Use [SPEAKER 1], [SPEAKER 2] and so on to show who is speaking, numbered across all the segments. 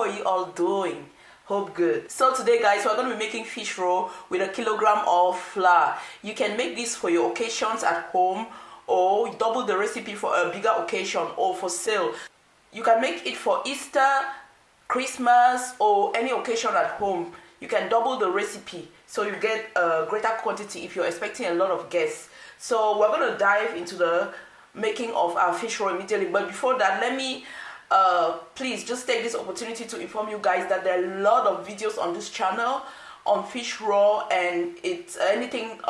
[SPEAKER 1] are you all doing? Hope good. So today guys, we're going to be making fish roll with 1 kilogram of flour. You can make this for your occasions at home, or double the recipe for a bigger occasion or for sale. You can make it for Easter, Christmas, or any occasion at home. You can double the recipe so you get a greater quantity if you're expecting a lot of guests. So we're going to dive into the making of our fish roll immediately. But before that, let me please just take this opportunity to inform you guys that there are a lot of videos on this channel on fish roll, and it's anything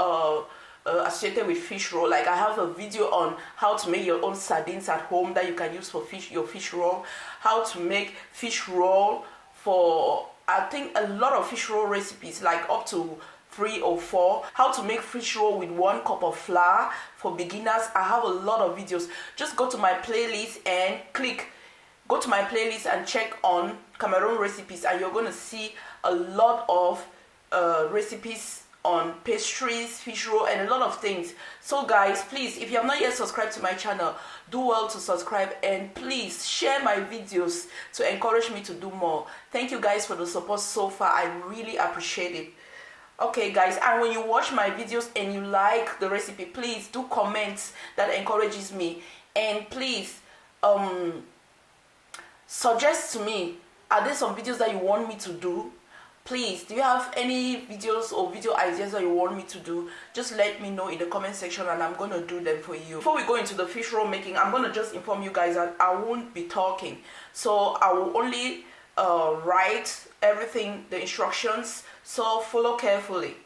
[SPEAKER 1] associated with fish roll. Like I have a video on how to make your own sardines at home that you can use for your fish roll, how to make fish roll for, I think, a lot of fish roll recipes, like up to 3 or 4, how to make fish roll with 1 cup of flour for beginners. I have a lot of videos. Just go to my playlist and go to my playlist and check on Cameroon recipes, and you're going to see a lot of recipes on pastries, fish roll, and a lot of things. So guys, please, if you have not yet subscribed to my channel, do well to subscribe, and please share my videos to encourage me to do more. Thank you guys for the support so far. I really appreciate it. Okay guys, and when you watch my videos and you like the recipe, please do comments. That encourages me. And please suggest to me, are there some videos that you want me to do? Please, do you have any videos or video ideas that you want me to do? Just let me know in the comment section and I'm going to do them for you. Before we go into the fish roll making, I'm going to just inform you guys that I won't be talking. So I will only write everything, the instructions, so follow carefully.